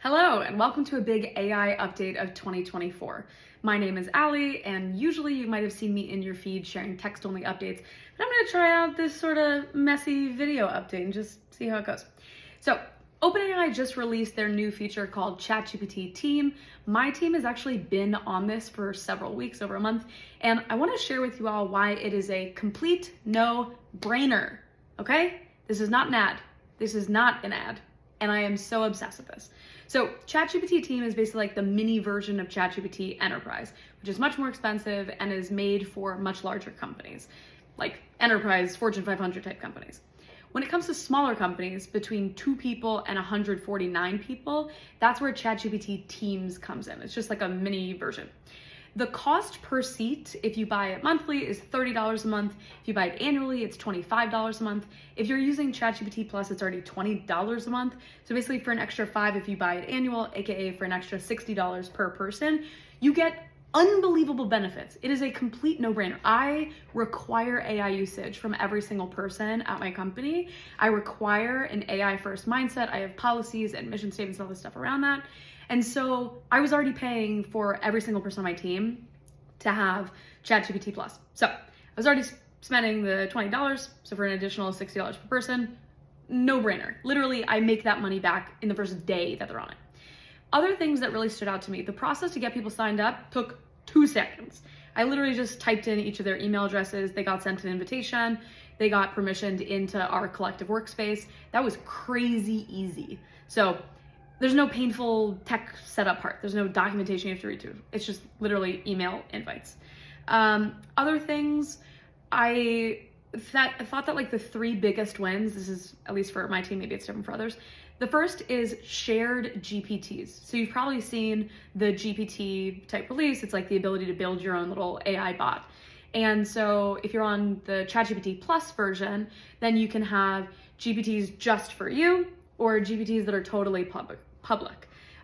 Hello, and welcome to a big AI update of 2024. My name is Allie, and usually you might have seen me in your feed sharing text-only updates, but I'm gonna try out this sort of messy video update and just see how it goes. So, OpenAI just released their new feature called ChatGPT Team. My team has actually been on this for several weeks, over a month, and I wanna share with you all why it is a complete no-brainer, okay? This is not an ad. This is not an ad. And I am so obsessed with this. So ChatGPT Team is basically like the mini version of ChatGPT Enterprise, which is much more expensive and is made for much larger companies, like enterprise, Fortune 500 type companies. When it comes to smaller companies, between 2 people and 149 people, that's where ChatGPT Teams comes in. It's just like a mini version. The cost per seat, if you buy it monthly, is $30 a month. If you buy it annually, it's $25 a month. If you're using ChatGPT Plus, it's already $20 a month. So basically for an extra $5 if you buy it annual, aka for an extra $60 per person, you get unbelievable benefits. It is a complete no-brainer. I require AI usage from every single person at my company. I require an AI first mindset. I have policies and mission statements and all this stuff around that. And so I was already paying for every single person on my team to have ChatGPT Plus. So I was already spending the $20, so for an additional $60 per person, no brainer. Literally, I make that money back in the first day that they're on it. Other things that really stood out to me, the process to get people signed up took 2 seconds. I literally just typed in each of their email addresses, they got sent an invitation, they got permissioned into our collective workspace. That was crazy easy. So there's no painful tech setup part. There's no documentation you have to read through. It's just literally email invites. Other things, I thought that like the 3 biggest wins, this is at least for my team, maybe it's different for others. The first is shared GPTs. So you've probably seen the GPT type release. It's like the ability to build your own little AI bot. And so if you're on the ChatGPT Plus version, then you can have GPTs just for you or GPTs that are totally public.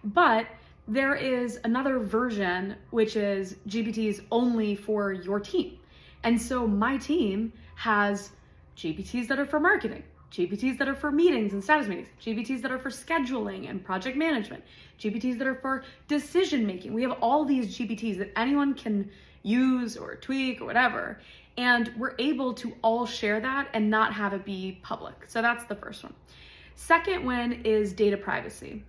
But there is another version, which is GPTs only for your team. And so my team has GPTs that are for marketing, GPTs that are for meetings and status meetings, GPTs that are for scheduling and project management, GPTs that are for decision making. We have all these GPTs that anyone can use or tweak or whatever. And we're able to all share that and not have it be public. So that's the first one. Second one is data privacy.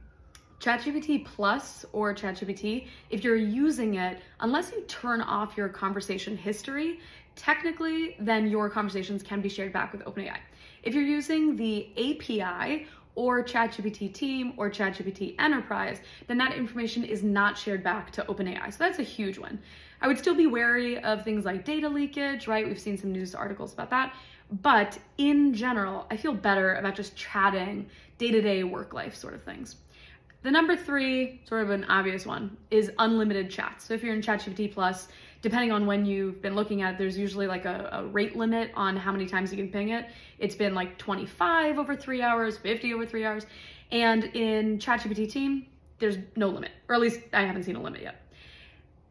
ChatGPT Plus or ChatGPT, if you're using it, unless you turn off your conversation history, technically then your conversations can be shared back with OpenAI. If you're using the API or ChatGPT Team or ChatGPT Enterprise, then that information is not shared back to OpenAI. So that's a huge one. I would still be wary of things like data leakage, right? We've seen some news articles about that. But in general, I feel better about just chatting day-to-day work life sort of things. The number 3, sort of an obvious one, is unlimited chats. So if you're in ChatGPT Plus, depending on when you've been looking at it, there's usually like a rate limit on how many times you can ping it. It's been like 25 over 3 hours, 50 over 3 hours. And in ChatGPT Team, there's no limit, or at least I haven't seen a limit yet.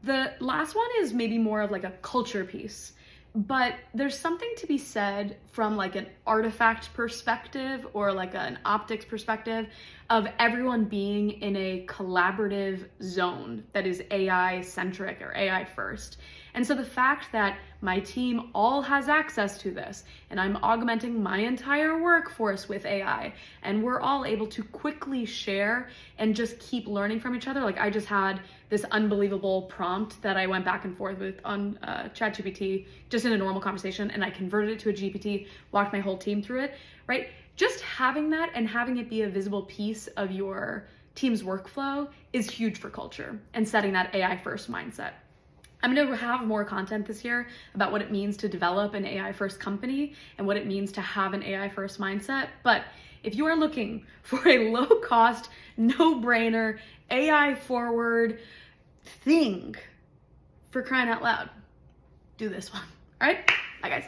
The last one is maybe more of like a culture piece. But there's something to be said from like an artifact perspective or like an optics perspective of everyone being in a collaborative zone that is AI centric or AI first. And so the fact that my team all has access to this and I'm augmenting my entire workforce with AI and we're all able to quickly share and just keep learning from each other. Like I just had this unbelievable prompt that I went back and forth with on ChatGPT just in a normal conversation, and I converted it to a GPT, walked my whole team through it, right? Just having that and having it be a visible piece of your team's workflow is huge for culture and setting that AI first mindset. I'm going to have more content this year about what it means to develop an AI first company and what it means to have an AI first mindset. But if you are looking for a low cost, no brainer, AI forward thing, for crying out loud, do this one. All right? Bye guys.